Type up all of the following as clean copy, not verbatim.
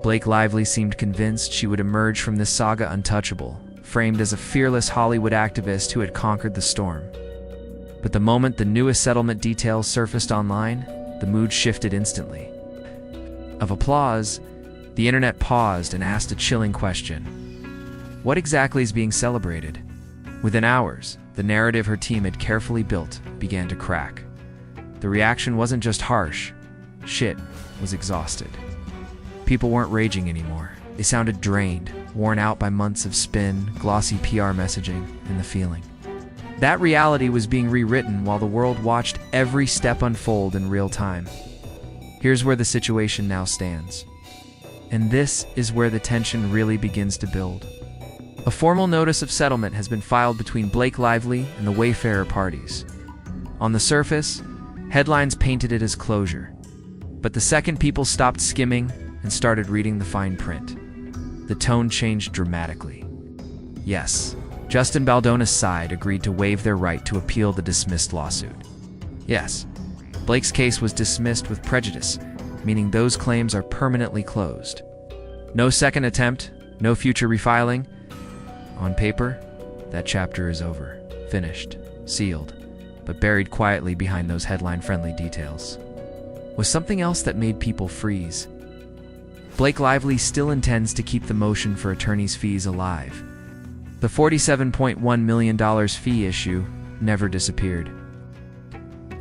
Blake Lively seemed convinced she would emerge from this saga untouchable, framed as a fearless Hollywood activist who had conquered the storm. But the moment the newest settlement details surfaced online, the mood shifted instantly. Of applause, the internet paused and asked a chilling question. What exactly is being celebrated? Within hours, the narrative her team had carefully built began to crack. The reaction wasn't just harsh. Shit was exhausted. People weren't raging anymore. They sounded drained, worn out by months of spin, glossy PR messaging, and the feeling. That reality was being rewritten while the world watched every step unfold in real time. Here's where the situation now stands. And this is where the tension really begins to build. A formal notice of settlement has been filed between Blake Lively and the Wayfarer parties. On the surface, headlines painted it as closure. But the second people stopped skimming and started reading the fine print, the tone changed dramatically. Yes, Justin Baldoni's side agreed to waive their right to appeal the dismissed lawsuit. Yes, Blake's case was dismissed with prejudice, meaning those claims are permanently closed. No second attempt, no future refiling. On paper, that chapter is over, finished, sealed, but buried quietly behind those headline-friendly details was something else that made people freeze. Blake Lively still intends to keep the motion for attorney's fees alive. The $47.1 million fee issue never disappeared.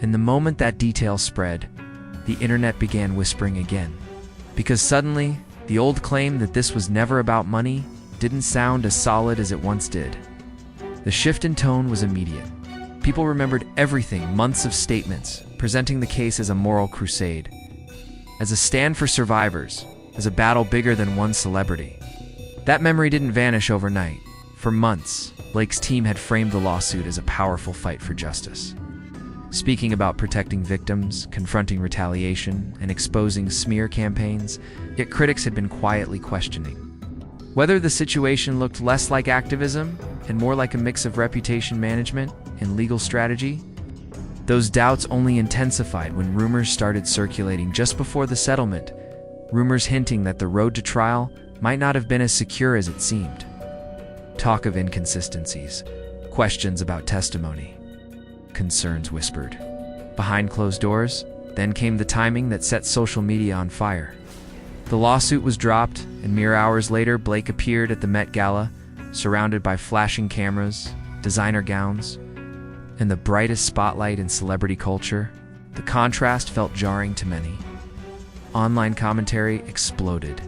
And the moment that detail spread, the internet began whispering again. Because suddenly, the old claim that this was never about money didn't sound as solid as it once did. The shift in tone was immediate. People remembered everything, months of statements, presenting the case as a moral crusade, as a stand for survivors, as a battle bigger than one celebrity. That memory didn't vanish overnight. For months, Blake's team had framed the lawsuit as a powerful fight for justice, speaking about protecting victims, confronting retaliation, and exposing smear campaigns, yet critics had been quietly questioning whether the situation looked less like activism and more like a mix of reputation management and legal strategy. Those doubts only intensified when rumors started circulating just before the settlement, rumors hinting that the road to trial might not have been as secure as it seemed. Talk of inconsistencies, questions about testimony, concerns whispered. Behind closed doors, then came the timing that set social media on fire. The lawsuit was dropped, and mere hours later, Blake appeared at the Met Gala, surrounded by flashing cameras, designer gowns, and the brightest spotlight in celebrity culture. The contrast felt jarring to many. Online commentary exploded.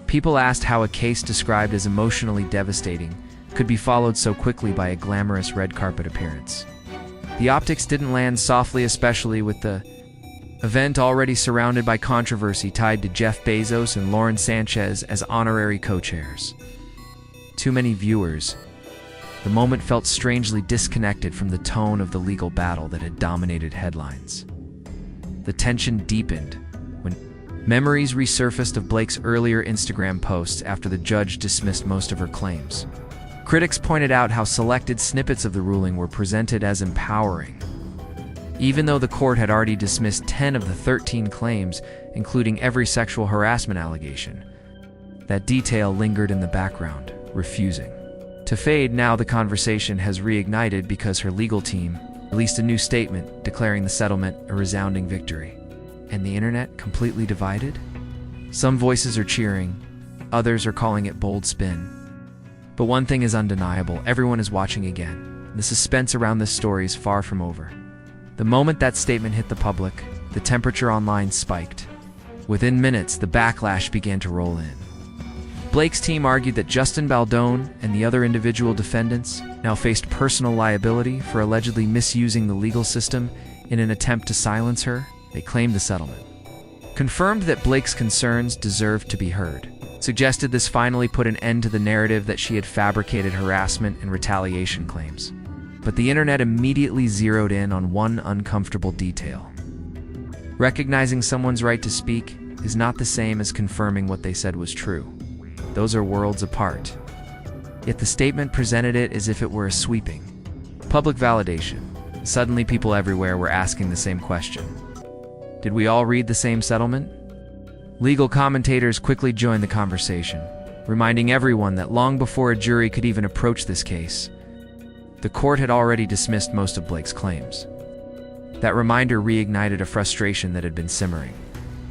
People asked how a case described as emotionally devastating could be followed so quickly by a glamorous red carpet appearance. The optics didn't land softly, especially with the event already surrounded by controversy tied to Jeff Bezos and Lauren Sanchez as honorary co-chairs. Too many viewers. The moment felt strangely disconnected from the tone of the legal battle that had dominated headlines. The tension deepened when memories resurfaced of Blake's earlier Instagram posts after the judge dismissed most of her claims. Critics pointed out how selected snippets of the ruling were presented as empowering, even though the court had already dismissed 10 of the 13 claims, including every sexual harassment allegation. That detail lingered in the background, refusing to fade. Now the conversation has reignited because her legal team released a new statement declaring the settlement a resounding victory. And the internet completely divided? Some voices are cheering, others are calling it bold spin. But one thing is undeniable, everyone is watching again. The suspense around this story is far from over. The moment that statement hit the public, the temperature online spiked. Within minutes, the backlash began to roll in. Blake's team argued that Justin Baldoni and the other individual defendants now faced personal liability for allegedly misusing the legal system in an attempt to silence her. They claimed the settlement confirmed that Blake's concerns deserved to be heard, suggested this finally put an end to the narrative that she had fabricated harassment and retaliation claims. But the internet immediately zeroed in on one uncomfortable detail. Recognizing someone's right to speak is not the same as confirming what they said was true. Those are worlds apart. Yet the statement presented it as if it were a sweeping public validation. Suddenly people everywhere were asking the same question. Did we all read the same settlement? Legal commentators quickly joined the conversation, reminding everyone that long before a jury could even approach this case, the court had already dismissed most of Blake's claims. That reminder reignited a frustration that had been simmering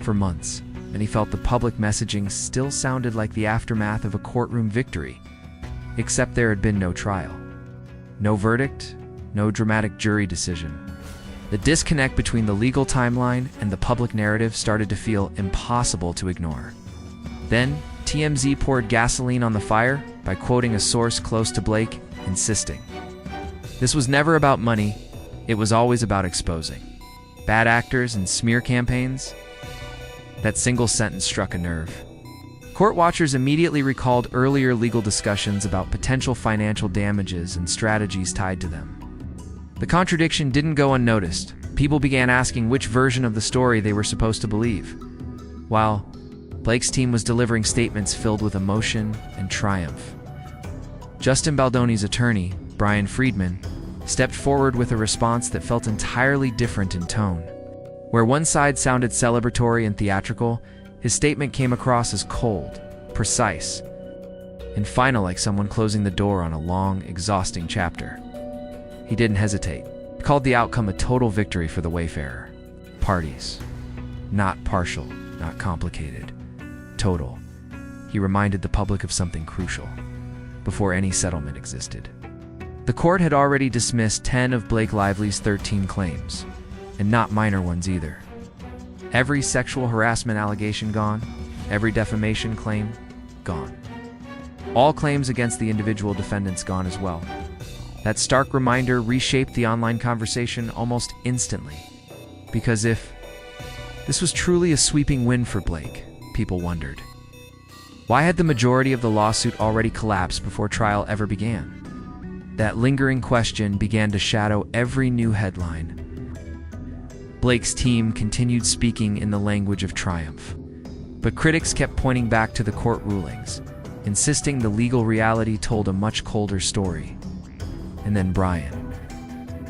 for months, and he felt the public messaging still sounded like the aftermath of a courtroom victory, except there had been no trial. No verdict, no dramatic jury decision. The disconnect between the legal timeline and the public narrative started to feel impossible to ignore. Then, TMZ poured gasoline on the fire by quoting a source close to Blake, insisting, "This was never about money, it was always about exposing bad actors and smear campaigns." That single sentence struck a nerve. Court watchers immediately recalled earlier legal discussions about potential financial damages and strategies tied to them. The contradiction didn't go unnoticed. People began asking which version of the story they were supposed to believe, while Blake's team was delivering statements filled with emotion and triumph. Justin Baldoni's attorney, Brian Freedman, stepped forward with a response that felt entirely different in tone. Where one side sounded celebratory and theatrical, his statement came across as cold, precise, and final, like someone closing the door on a long, exhausting chapter. He didn't hesitate. He called the outcome a total victory for the Wayfarer parties. Not partial, not complicated. Total. He reminded the public of something crucial. Before any settlement existed, the court had already dismissed 10 of Blake Lively's 13 claims, and not minor ones either. Every sexual harassment allegation gone, every defamation claim gone. All claims against the individual defendants gone as well. That stark reminder reshaped the online conversation almost instantly. Because if this was truly a sweeping win for Blake, people wondered, why had the majority of the lawsuit already collapsed before trial ever began? That lingering question began to shadow every new headline. Blake's team continued speaking in the language of triumph, but critics kept pointing back to the court rulings, insisting the legal reality told a much colder story. And then Brian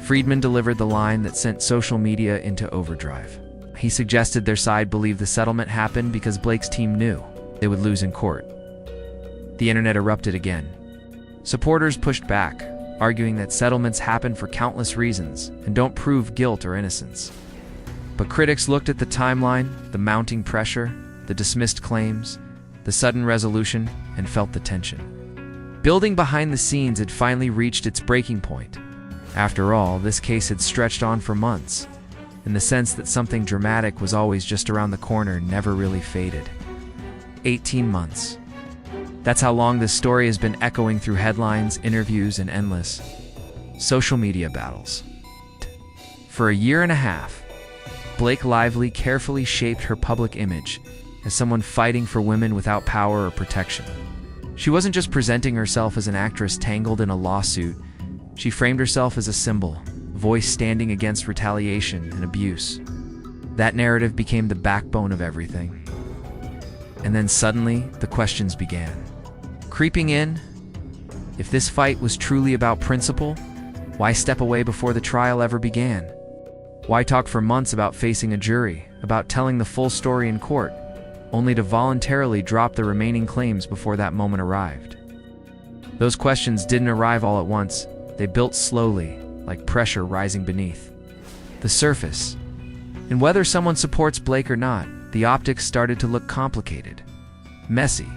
Freedman delivered the line that sent social media into overdrive. He suggested their side believe the settlement happened because Blake's team knew they would lose in court. The internet erupted again. Supporters pushed back, arguing that settlements happen for countless reasons and don't prove guilt or innocence. But critics looked at the timeline, the mounting pressure, the dismissed claims, the sudden resolution, and felt the tension. Building behind the scenes had finally reached its breaking point. After all, this case had stretched on for months, and the sense that something dramatic was always just around the corner never really faded. 18 months. That's how long this story has been echoing through headlines, interviews, and endless social media battles. For a year and a half, Blake Lively carefully shaped her public image as someone fighting for women without power or protection. She wasn't just presenting herself as an actress tangled in a lawsuit. She framed herself as a symbol, a voice standing against retaliation and abuse. That narrative became the backbone of everything. And then suddenly, the questions began. Creeping in, if this fight was truly about principle, why step away before the trial ever began? Why talk for months about facing a jury, about telling the full story in court, only to voluntarily drop the remaining claims before that moment arrived? Those questions didn't arrive all at once. They built slowly, like pressure rising beneath the surface. And whether someone supports Blake or not, the optics started to look complicated, messy,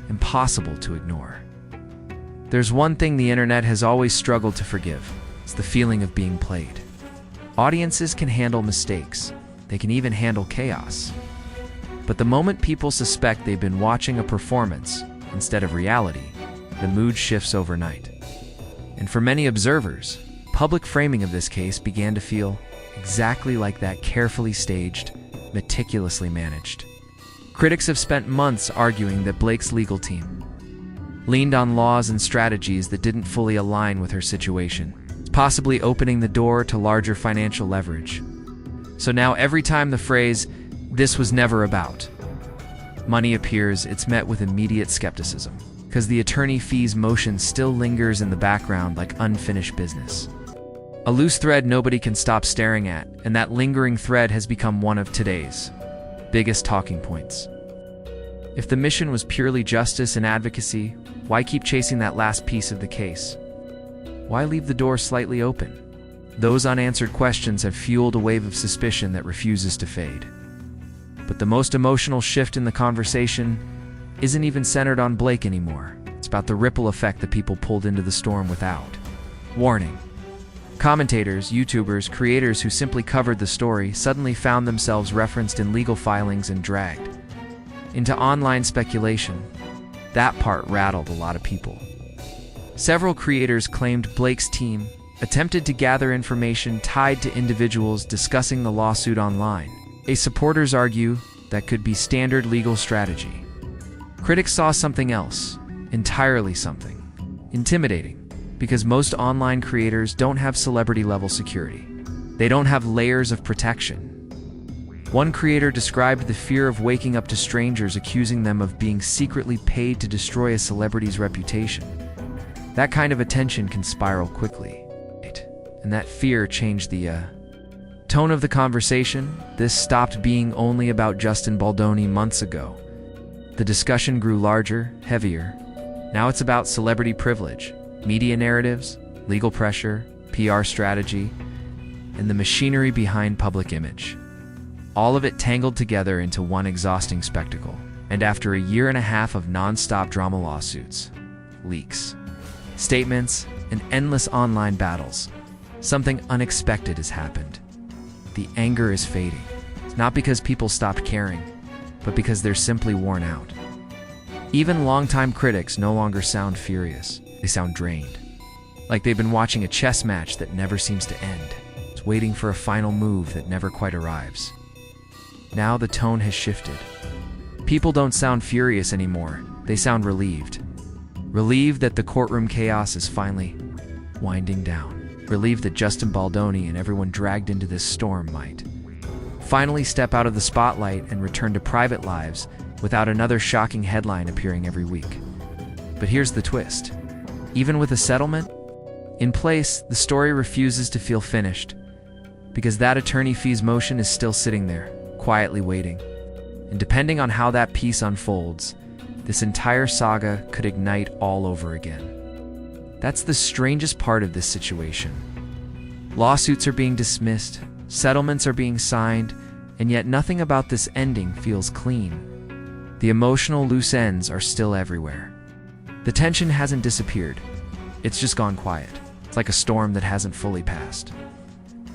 impossible to ignore. There's one thing the internet has always struggled to forgive. It's the feeling of being played. Audiences can handle mistakes. They can even handle chaos. But the moment people suspect they've been watching a performance instead of reality, the mood shifts overnight. And for many observers, public framing of this case began to feel exactly like that carefully staged, meticulously managed. Critics have spent months arguing that Blake's legal team leaned on laws and strategies that didn't fully align with her situation, possibly opening the door to larger financial leverage. So now every time the phrase, "this was never about money" appears, it's met with immediate skepticism, because the attorney fees motion still lingers in the background like unfinished business. A loose thread nobody can stop staring at, and that lingering thread has become one of today's biggest talking points. If the mission was purely justice and advocacy, why keep chasing that last piece of the case? Why leave the door slightly open? Those unanswered questions have fueled a wave of suspicion that refuses to fade. But the most emotional shift in the conversation isn't even centered on Blake anymore. It's about the ripple effect that people pulled into the storm without warning. Commentators, YouTubers, creators who simply covered the story suddenly found themselves referenced in legal filings and dragged into online speculation. That part rattled a lot of people. Several creators claimed Blake's team attempted to gather information tied to individuals discussing the lawsuit online. Supporters argue that could be standard legal strategy. Critics saw something else, entirely something intimidating, because most online creators don't have celebrity-level security. They don't have layers of protection. One creator described the fear of waking up to strangers accusing them of being secretly paid to destroy a celebrity's reputation. That kind of attention can spiral quickly, and that fear changed the tone of the conversation. This stopped being only about Justin Baldoni months ago. The discussion grew larger, heavier. Now it's about celebrity privilege, media narratives, legal pressure, PR strategy, and the machinery behind public image. All of it tangled together into one exhausting spectacle. And after a year and a half of non-stop drama lawsuits, leaks, statements, and endless online battles, something unexpected has happened. The anger is fading. It's not because people stopped caring, but because they're simply worn out. Even longtime critics no longer sound furious. They sound drained. Like they've been watching a chess match that never seems to end. It's waiting for a final move that never quite arrives. Now the tone has shifted. People don't sound furious anymore. They sound relieved. Relieved that the courtroom chaos is finally winding down. Relieved that Justin Baldoni and everyone dragged into this storm might finally step out of the spotlight and return to private lives without another shocking headline appearing every week. But here's the twist. Even with a settlement in place, the story refuses to feel finished, because that attorney fees motion is still sitting there, quietly waiting. And depending on how that piece unfolds, this entire saga could ignite all over again. That's the strangest part of this situation. Lawsuits are being dismissed, settlements are being signed, and yet nothing about this ending feels clean. The emotional loose ends are still everywhere. The tension hasn't disappeared. It's just gone quiet. It's like a storm that hasn't fully passed.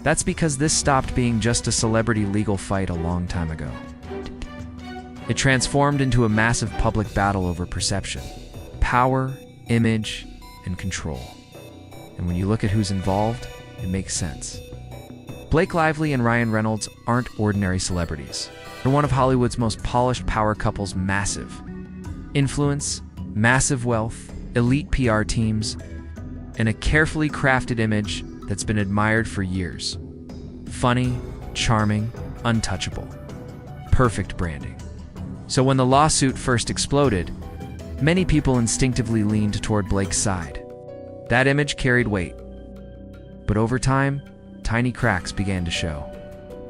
That's because this stopped being just a celebrity legal fight a long time ago. It transformed into a massive public battle over perception, power, image, and control. And when you look at who's involved, it makes sense. Blake Lively and Ryan Reynolds aren't ordinary celebrities. They're one of Hollywood's most polished power couples. Massive influence, massive wealth, elite PR teams, and a carefully crafted image that's been admired for years. Funny, charming, untouchable. Perfect branding. So when the lawsuit first exploded, many people instinctively leaned toward Blake's side. That image carried weight. But over time, tiny cracks began to show.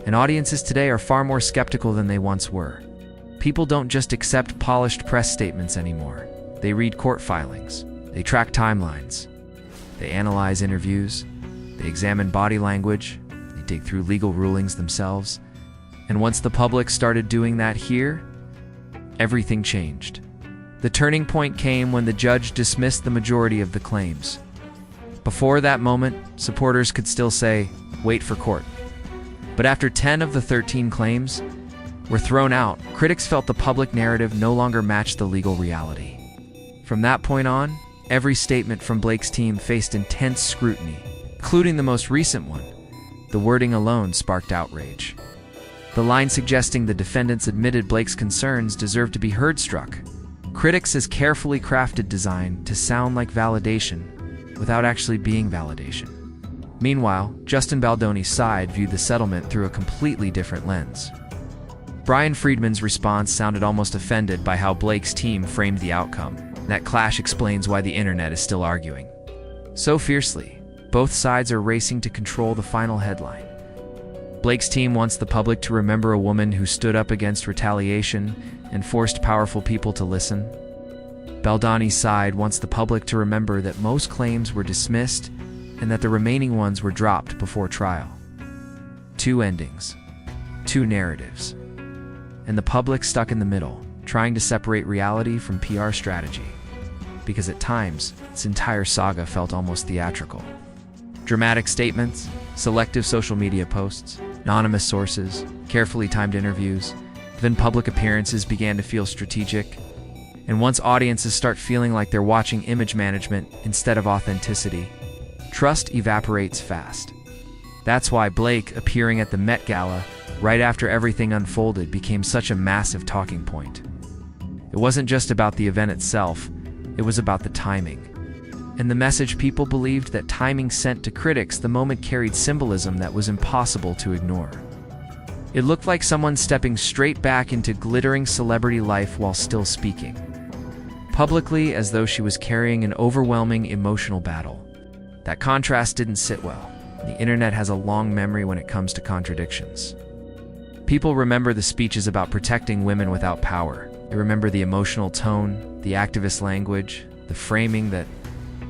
And audiences today are far more skeptical than they once were. People don't just accept polished press statements anymore. They read court filings. They track timelines. They analyze interviews. They examine body language. They dig through legal rulings themselves. And once the public started doing that here, everything changed. The turning point came when the judge dismissed the majority of the claims. Before that moment, supporters could still say, "Wait for court." But after 10 of the 13 claims were thrown out, critics felt the public narrative no longer matched the legal reality. From that point on, every statement from Blake's team faced intense scrutiny, including the most recent one. The wording alone sparked outrage. The line suggesting the defendants admitted Blake's concerns deserved to be heard struck. Critics has carefully crafted design to sound like validation without actually being validation. Meanwhile, Justin Baldoni's side viewed the settlement through a completely different lens. Brian Freedman's response sounded almost offended by how Blake's team framed the outcome. That clash explains why the internet is still arguing so fiercely. Both sides are racing to control the final headline. Blake's team wants the public to remember a woman who stood up against retaliation and forced powerful people to listen. Baldoni's side wants the public to remember that most claims were dismissed and that the remaining ones were dropped before trial. Two endings, two narratives, and the public stuck in the middle, trying to separate reality from PR strategy, because at times, this entire saga felt almost theatrical. Dramatic statements, selective social media posts, anonymous sources, carefully timed interviews, then public appearances began to feel strategic. And once audiences start feeling like they're watching image management instead of authenticity, trust evaporates fast. That's why Blake appearing at the Met Gala right after everything unfolded became such a massive talking point. It wasn't just about the event itself, it was about the timing. And the message people believed that timing sent to critics the moment carried symbolism that was impossible to ignore. It looked like someone stepping straight back into glittering celebrity life while still speaking, publicly as though she was carrying an overwhelming emotional battle. That contrast didn't sit well. The internet has a long memory when it comes to contradictions. People remember the speeches about protecting women without power. They remember the emotional tone, the activist language, the framing that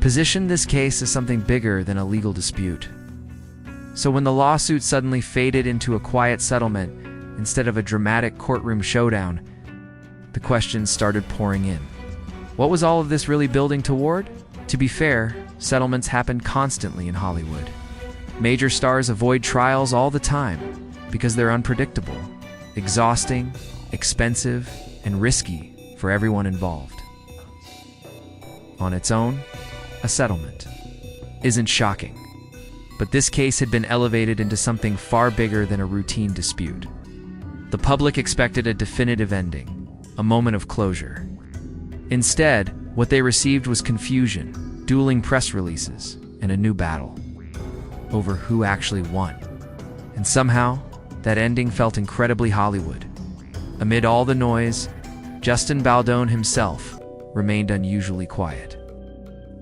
positioned this case as something bigger than a legal dispute. So when the lawsuit suddenly faded into a quiet settlement instead of a dramatic courtroom showdown, the questions started pouring in. What was all of this really building toward? To be fair, settlements happen constantly in Hollywood. Major stars avoid trials all the time because they're unpredictable, exhausting, expensive, and risky for everyone involved. On its own, a settlement isn't shocking, but this case had been elevated into something far bigger than a routine dispute. The public expected a definitive ending, a moment of closure. Instead, what they received was confusion, dueling press releases, and a new battle over who actually won. And somehow, that ending felt incredibly Hollywood. Amid all the noise, Justin Baldoni himself remained unusually quiet.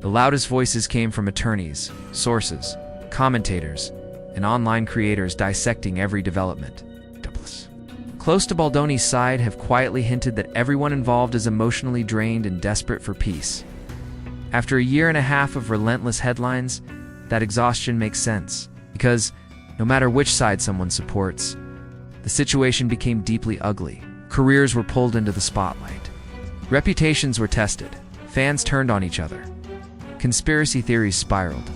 The loudest voices came from attorneys, sources, commentators, and online creators dissecting every development. Close to Baldoni's side have quietly hinted that everyone involved is emotionally drained and desperate for peace. After a year and a half of relentless headlines, that exhaustion makes sense, because no matter which side someone supports, the situation became deeply ugly. Careers were pulled into the spotlight. Reputations were tested. Fans turned on each other. Conspiracy theories spiraled.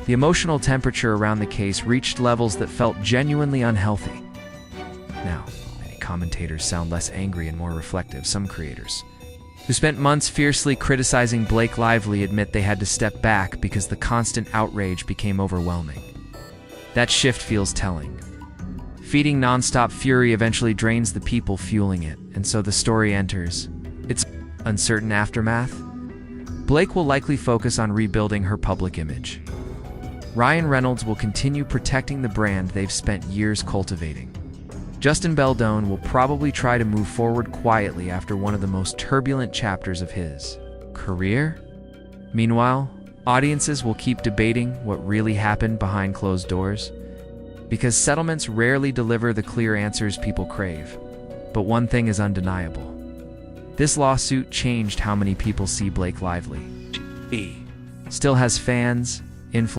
The emotional temperature around the case reached levels that felt genuinely unhealthy. Now, many commentators sound less angry and more reflective. Some creators, who spent months fiercely criticizing Blake Lively, admit they had to step back because the constant outrage became overwhelming. That shift feels telling. Feeding nonstop fury eventually drains the people fueling it, and so the story enters its uncertain aftermath. Blake will likely focus on rebuilding her public image. Reynolds will continue protecting the brand they've spent years cultivating. Justin Baldoni will probably try to move forward quietly after one of the most turbulent chapters of his career. Meanwhile, audiences will keep debating what really happened behind closed doors, because settlements rarely deliver the clear answers people crave. But one thing is undeniable. This lawsuit changed how many people see Blake Lively. He still has fans, influence,